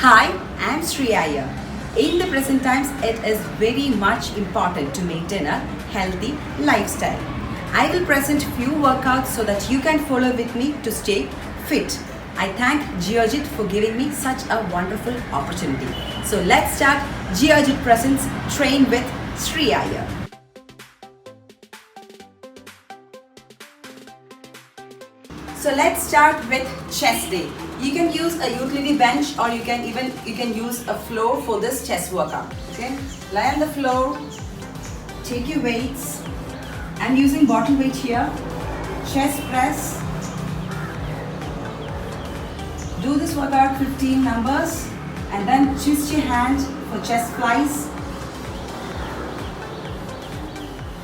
Hi, I'm Shriya here. In the present times, it is very much important to maintain a healthy lifestyle. I will present few workouts so that you can follow with me to stay fit. I thank Geojit for giving me such a wonderful opportunity. So let's start Geojit Presents Train with Shriya here. So let's start with chest day. You can use a utility bench or you can use a floor for this chest workout. Okay, lie on the floor, take your weights. I'm using bottom weight here. Chest press. Do this workout 15 numbers and then twist your hand for chest flies.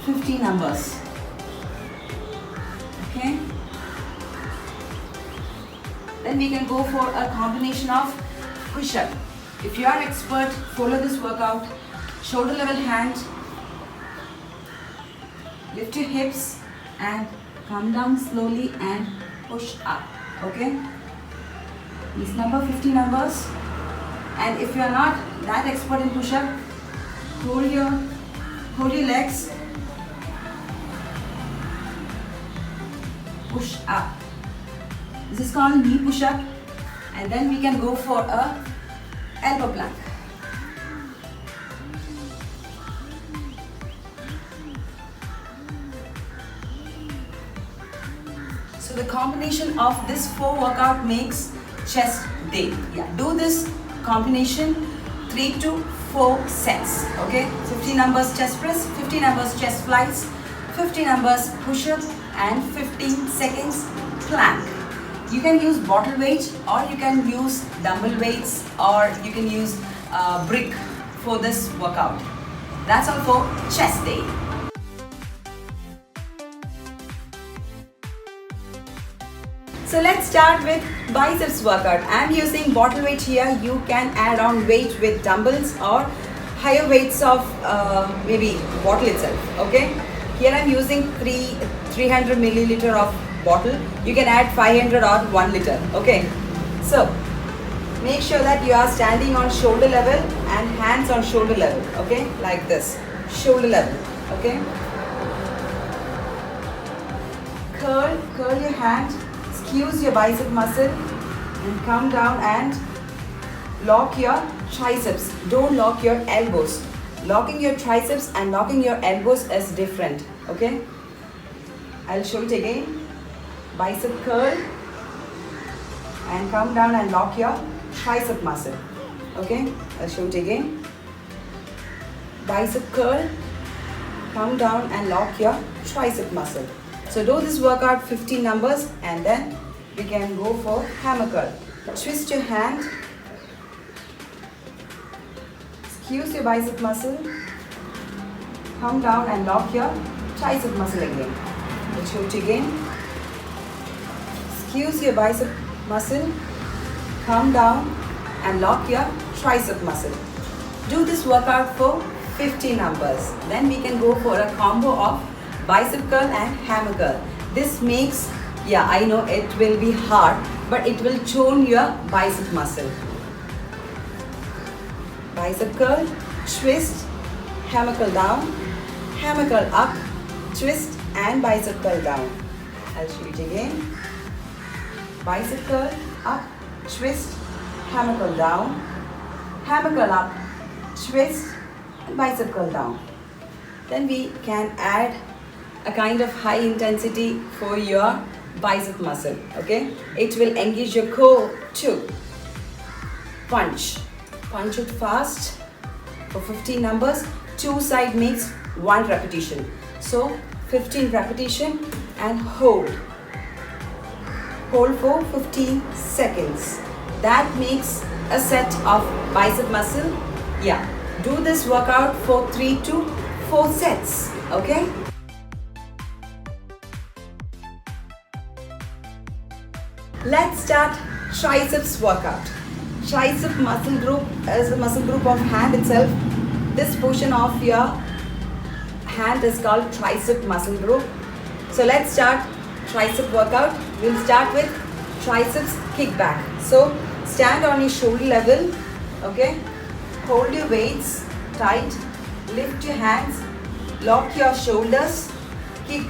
15 numbers. Okay. Then we can go for a combination of push-up. If you are expert, follow this workout. Shoulder level hand. Lift your hips and come down slowly and push up. Okay? This number 50 numbers. And if you are not that expert in push-up, hold your legs. Push up. This is called knee push-up, and then we can go for a elbow plank. So the combination of this 4 workout makes chest day. Yeah, do this combination 3 to 4 sets. Okay, 50 numbers chest press, 50 numbers chest flies, 50 numbers push-up, and 15 seconds plank. You can use bottle weight or you can use dumbbell weights or you can use brick for this workout. That's all for chest day. So let's start with biceps workout. I'm using bottle weight here. You can add on weight with dumbbells or higher weights of maybe bottle itself. Okay. Here I'm using 300 milliliter of bottle. You can add 500 or 1 liter. Okay, so make sure that you are standing on shoulder level and hands on shoulder level. Okay, like this, shoulder level. Okay, curl your hand, squeeze your bicep muscle and come down and lock your triceps. Don't lock your elbows. Locking your triceps and locking your elbows is different. Okay, I'll show it again. Bicep curl and come down and lock your tricep muscle. Okay, I'll show it again. Bicep curl, come down and lock your tricep muscle. So do this workout 15 numbers and then we can go for hammer curl. Twist your hand, squeeze your bicep muscle, come down and lock your tricep muscle again. I'll show it again. Squeeze your bicep muscle, come down and lock your tricep muscle. Do this workout for 50 numbers. Then we can go for a combo of bicep curl and hammer curl. This makes, yeah, I know it will be hard, but it will tone your bicep muscle. Bicep curl, twist, hammer curl down, hammer curl up, twist and bicep curl down. I'll show it again. Bicep curl up, twist, hammer curl down, hammer curl up, twist, and bicep curl down. Then we can add a kind of high intensity for your bicep muscle. Okay, it will engage your core too. Punch it fast for 15 numbers. 2 side makes 1 repetition. So 15 repetition and hold for 15 seconds. That makes a set of bicep muscle. Yeah, do this workout for 3 to 4 sets. Okay, let's start triceps workout. Tricep muscle group is a muscle group of hand itself. This portion of your hand is called tricep muscle group. So let's start tricep workout. We'll start with triceps kickback. So stand on your shoulder level Okay, hold your weights tight, lift your hands, lock your shoulders, kick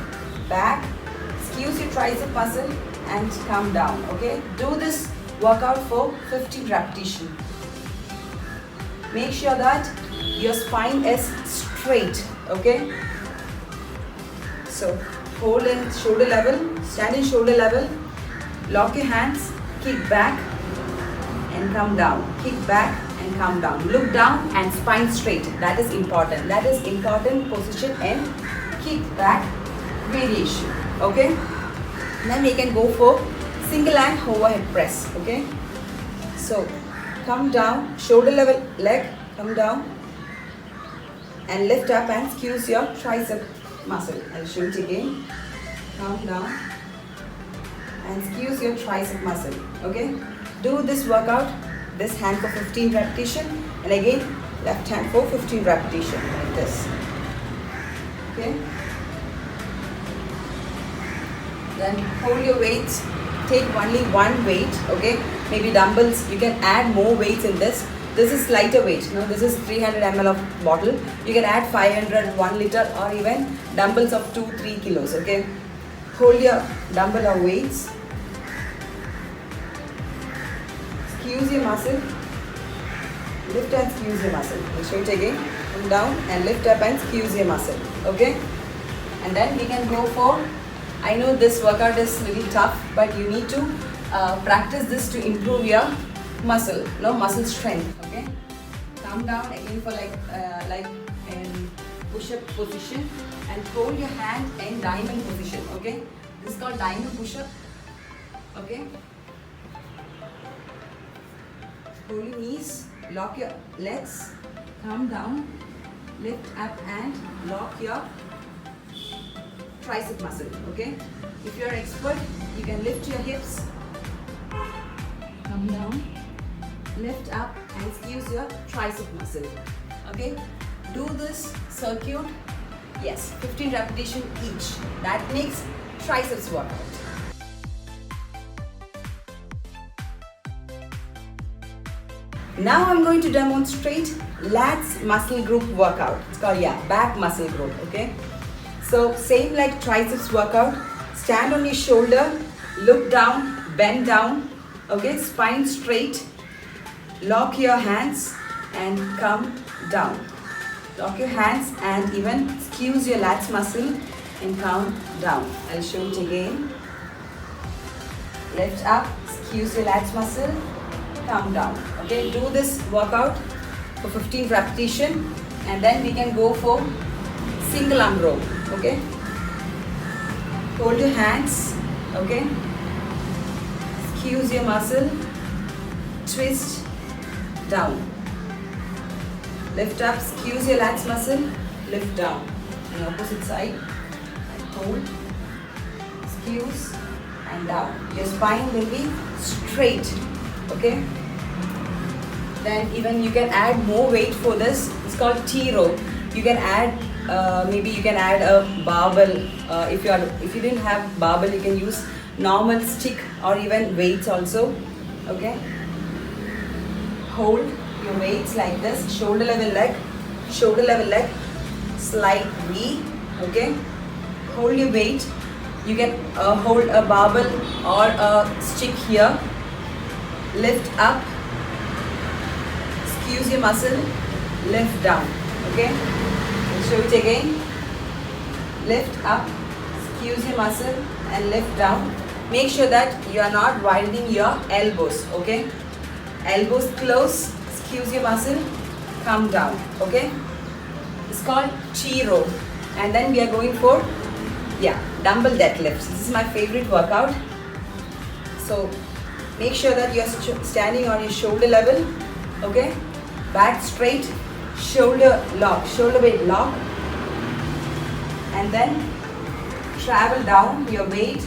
back, squeeze your tricep muscle and come down. Okay, do this workout for 15 repetitions. Make sure that your spine is straight. Okay, so hold in shoulder level, stand in shoulder level, lock your hands, kick back and come down, kick back and come down, look down and spine straight. That is important. That is important position in kick back variation. Okay, then we can go for single hand overhead press. Okay, so come down, shoulder level leg, come down and lift up and squeeze your tricep muscle. I'll show it again. Come down and squeeze your tricep muscle. Okay, do this workout, this hand for 15 repetition and again left hand for 15 repetition like this. Okay, then hold your weights, take only one weight. Okay, maybe dumbbells, you can add more weights in this. This is lighter weight, no, this is 300 ml of bottle. You can add 500, 1 liter or even dumbbells of 2-3 kilos. Okay, hold your dumbbell or weights, squeeze your muscle, lift and squeeze your muscle. I'll show it again. Come down and lift up and squeeze your muscle. Okay, and then we can go for, I know this workout is little tough, but you need to practice this to improve your muscle, muscle strength. Okay, come down again for like in push-up position and hold your hand in diamond position. Okay, this is called diamond push-up. Okay, hold your knees, lock your legs, come down, lift up and lock your tricep muscle. Okay, if you are expert, you can lift your hips, come down, lift up and squeeze your tricep muscle. Okay, do this circuit, yes, 15 repetition each. That makes triceps workout. Now I'm going to demonstrate lats muscle group workout. It's called back muscle group. Okay, so same like triceps workout. Stand on your shoulder, look down, bend down. Okay, spine straight. Lock your hands and come down. Lock your hands and even squeeze your lats muscle and come down. I'll show it again. Lift up, squeeze your lats muscle, come down. Okay, do this workout for 15 repetition and then we can go for single arm row. Okay, hold your hands. Okay, squeeze your muscle, twist down, lift up, squeeze your lats muscle, lift down. On the opposite side, and hold, squeeze and down. Your spine will be straight. Okay, then even you can add more weight for this. It's called T row. You can add maybe you can add a barbell. If you didn't have barbell, you can use normal stick or even weights also. Okay, hold your weights like this, shoulder level leg, slide V. Okay, hold your weight. You can hold a barbell or a stick here. Lift up, squeeze your muscle, lift down. Okay, I'll show it again. Lift up, squeeze your muscle and lift down. Make sure that you are not widening your elbows. Okay, elbows close, squeeze your muscle, come down. Okay, it's called T row. And then we are going for dumbbell deadlifts. This is my favorite workout. So make sure that you are standing on your shoulder level. Okay, back straight, shoulder lock, shoulder weight lock, and then travel down your weight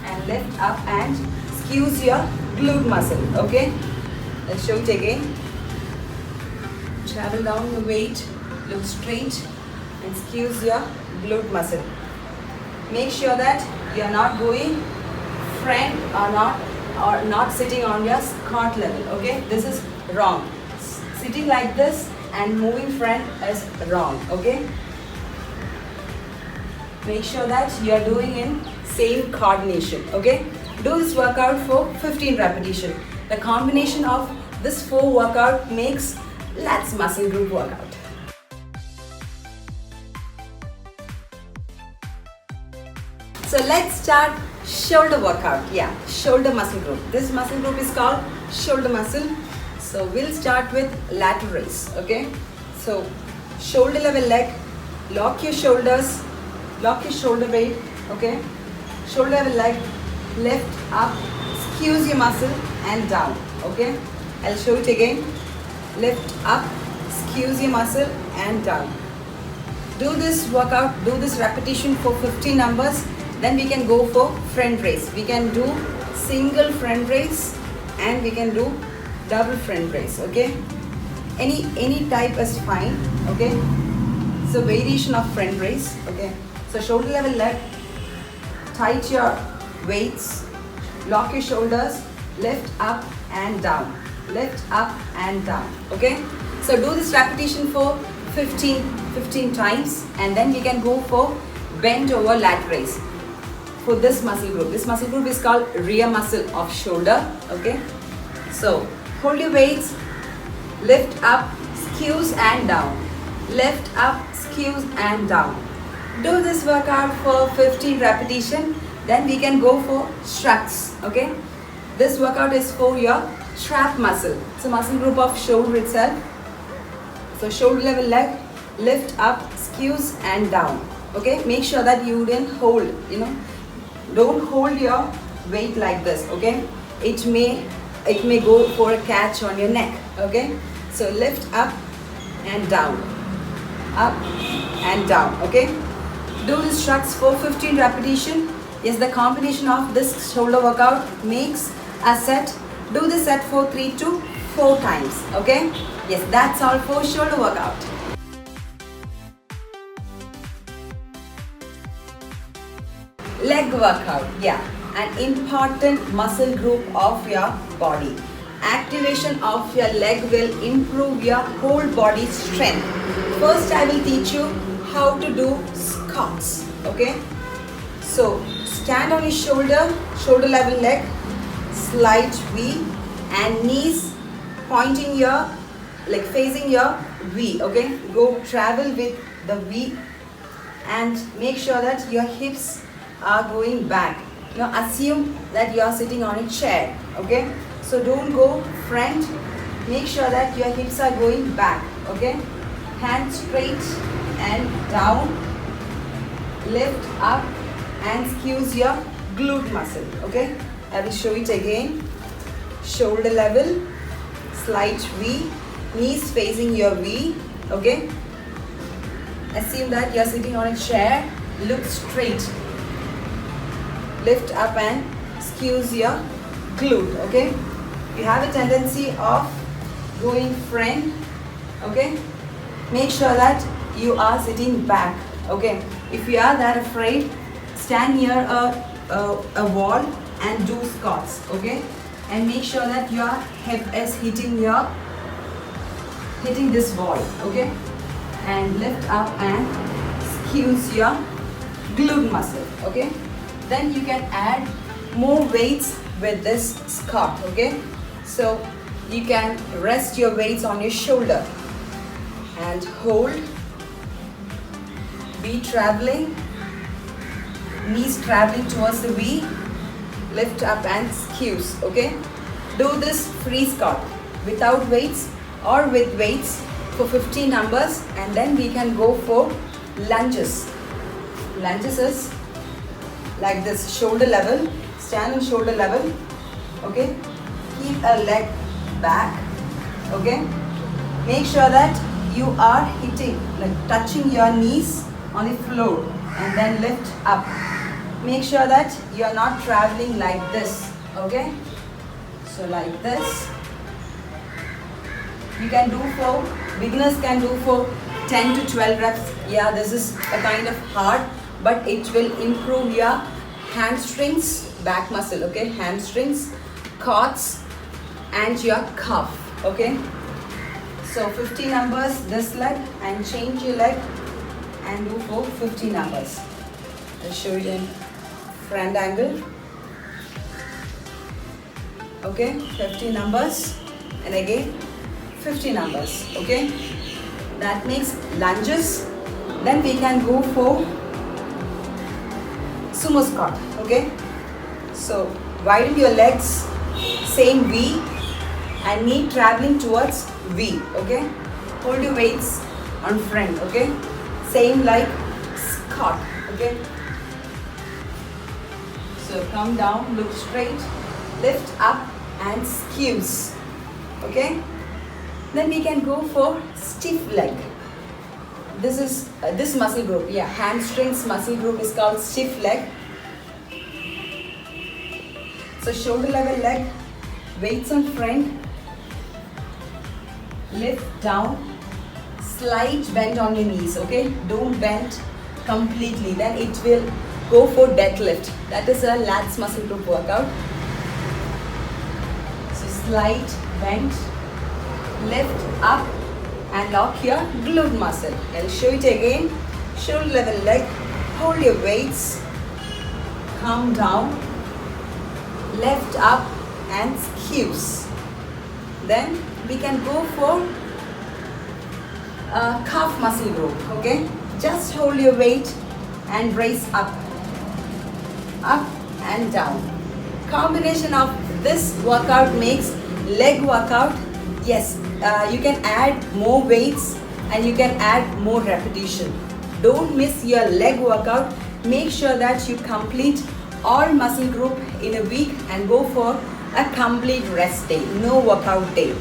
and lift up and squeeze your glute muscle. Okay, let's show it again. Travel down your weight, look straight and squeeze your glute muscle. Make sure that you are not going front or not or not sitting on your squat level. Okay, this is wrong. Sitting like this and moving front is wrong. Okay, make sure that you are doing in same coordination. Okay, do this workout for 15 repetition. The combination of this 4 workout makes lats muscle group workout. So let's start shoulder workout. Yeah, shoulder muscle group. This muscle group is called shoulder muscle. So we'll start with lateral raise. Okay, so shoulder level leg, lock your shoulders, lock your shoulder weight. Okay, shoulder level leg, lift up, squeeze your muscle and down. Okay, I'll show it again. Lift up, squeeze your muscle and down. Do this workout, do this repetition for 15 numbers. Then we can go for front raise. We can do single front raise and we can do double front raise. Okay, any type is fine. Okay, so variation of front raise. Okay, so shoulder level leg, tight your weights, lock your shoulders, lift up and down, lift up and down. Okay, so do this repetition for 15 times and then we can go for bend over lat raise. For this muscle group is called rear muscle of shoulder. Okay, so hold your weights, lift up, squeeze and down, lift up, squeeze and down. Do this workout for 15 repetition. Then we can go for struts. Okay, this workout is for your trap muscle. It's a muscle group of shoulder itself. So shoulder level leg, lift up, squeeze and down. Okay, make sure that you didn't hold, don't hold your weight like this. Okay, it may go for a catch on your neck. Okay, so lift up and down, up and down. Okay, do the struts for 15 repetition. Yes, the combination of this shoulder workout makes a set. Do this set for 3 to 4 times. Okay, yes, that's all for shoulder workout. Leg workout, yeah, an important muscle group of your body. Activation of your leg will improve your whole body strength. First, I will teach you how to do squats. Okay, so stand on your shoulder level leg, slight V, and knees pointing your, like facing your V. Okay, go travel with the V and make sure that your hips are going back. Now assume that you are sitting on a chair. Okay, so don't go front, make sure that your hips are going back. Okay, hands straight and down, lift up and squeeze your glute muscle. Okay, I will show it again. Shoulder level, slight V, knees facing your V. Okay, assume that you are sitting on a chair, look straight, lift up and squeeze your glute. Okay, you have a tendency of going front. Okay, make sure that you are sitting back. Okay, if you are that afraid, stand near a wall and do squats. Okay, and make sure that your hip is hitting this wall. Okay, and lift up and squeeze your glute muscle. Okay, then you can add more weights with this squat. Okay, so you can rest your weights on your shoulder and hold, be traveling, knees traveling towards the V, lift up and squeeze. Okay, do this free squat without weights or with weights for 15 numbers, and then we can go for lunges. Lunges is like this, shoulder level, stand on shoulder level. Okay, keep a leg back. Okay, make sure that you are hitting, like touching your knees on the floor, and then lift up. Make sure that you are not traveling like this. Okay, so like this. You can do for, beginners can do for 10 to 12 reps. Yeah, this is a kind of hard, but it will improve your hamstrings, back muscle. Okay, hamstrings, quads and your calf. Okay, so 50 numbers this leg, and change your leg and do for 50 numbers. I'll show you in front angle. Okay, 50 numbers, and again 50 numbers. Okay, that makes lunges. Then we can go for sumo squat. Okay, so widen your legs, same V, and knee traveling towards V. Okay, hold your weights on front. Okay, same like squat. Okay, so come down, look straight, lift up and skews. Okay, then we can go for stiff leg. This is this muscle group, yeah, hamstrings muscle group is called stiff leg. So shoulder level leg, weights on front, lift down, slight bend on your knees. Okay, don't bend completely, then it will go for deadlift. That is a lats muscle group workout. So slight bend, lift up and lock your glute muscle. I'll show it again. Shoulder level leg, hold your weights, come down, lift up and skews. Then we can go for calf muscle group. Okay, just hold your weight and raise up and down. Combination of this workout makes leg workout. Yes, you can add more weights and you can add more repetition. Don't miss your leg workout. Make sure that you complete all muscle group in a week and go for a complete rest day, no workout day.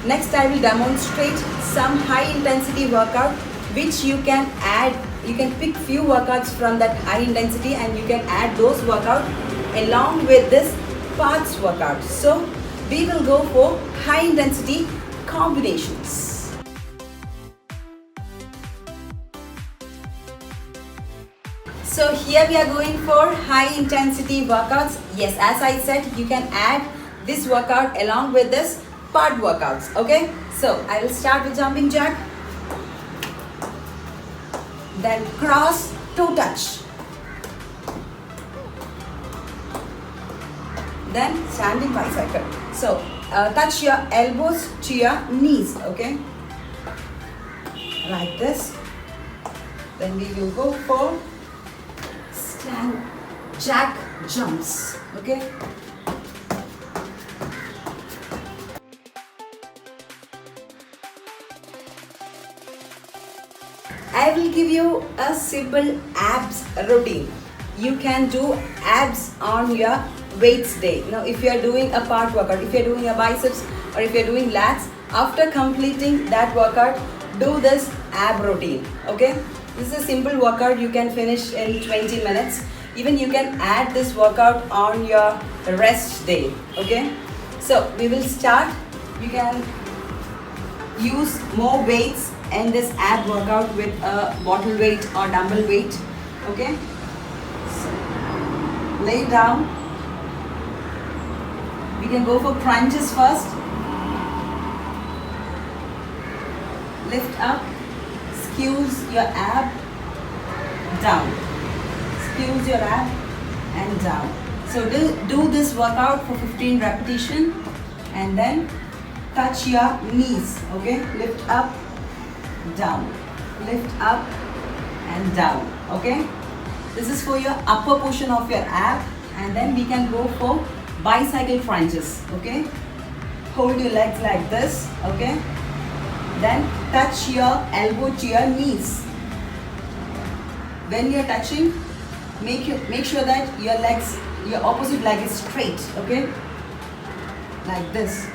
Next, I will demonstrate some high intensity workout which you can add. You can pick few workouts from that high intensity and you can add those workouts along with this parts workout. So we will go for high intensity combinations. So here we are going for high intensity workouts. Yes, as I said, you can add this workout along with this part workouts. Okay, so I will start with jumping jack, then cross toe touch, then standing bicycle. So touch your elbows to your knees. Okay, like this. Then we will go for stand jack jumps. Okay, I will give you a simple abs routine. You can do abs on your weights day. Now, if you are doing a part workout, if you are doing a biceps or if you are doing lats, after completing that workout, do this ab routine. Okay, this is a simple workout you can finish in 20 minutes. Even you can add this workout on your rest day. Okay, so we will start. You can use more weights in this ab workout with a bottle weight or dumbbell weight. Okay, so lay down. We can go for crunches first. Lift up, skews your ab down, skews your ab and down. So do this workout for 15 repetition and then touch your knees. Okay, lift up, down, lift up and down. Okay, this is for your upper portion of your ab, and then we can go for bicycle crunches. Okay, hold your legs like this. Okay, then touch your elbow to your knees. When you are touching, make sure that your opposite leg is straight. Okay, like this.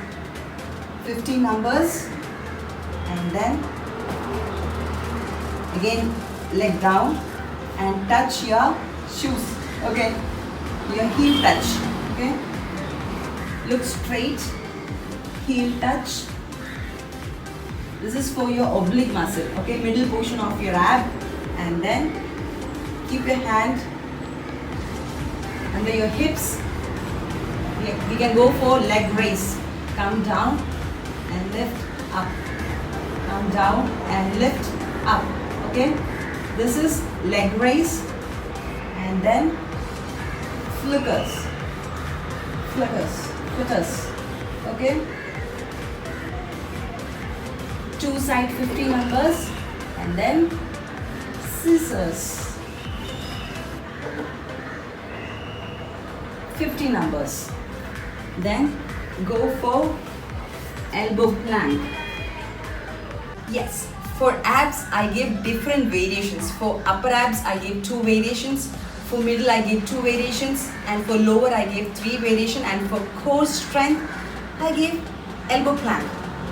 15 numbers, and then again leg down and touch your shoes. Okay, your heel touch. Okay, look straight, heel touch. This is for your oblique muscle. Okay, middle portion of your ab, and then keep your hand under your hips. Okay, we can go for leg raise. Come down and lift up. Come down and lift up. Okay, this is leg raise, and then flickers, flitters. Okay, 2 side 50 numbers, and then scissors, 50 numbers. Then go for elbow plank. Yes, for abs I give different variations. For upper abs I give 2 variations, for middle I give 2 variations, and for lower I give 3 variations, and for core strength I give elbow plank.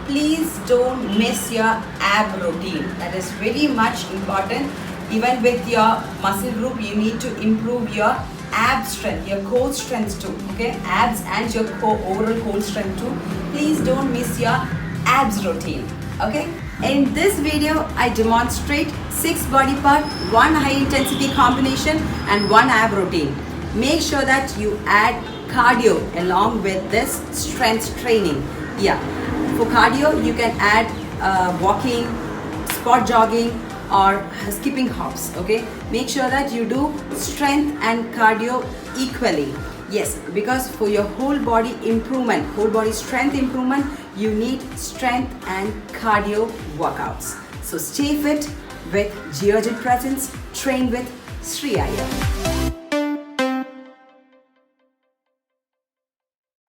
Please don't miss your ab routine. That is very much important. Even with your muscle group, you need to improve your ab strength, your core strength too. Okay, abs and your overall core strength too. Please don't miss your abs routine. Okay, in this video I demonstrate 6 body part, 1 high intensity combination and 1 ab routine. Make sure that you add cardio along with this strength training. Yeah, for cardio you can add walking, spot jogging or skipping hops. Okay, make sure that you do strength and cardio equally. Yes, because for your whole body improvement, whole body strength improvement, you need strength and cardio workouts. So stay fit with Geojit Presence. Train with Sri Iyer.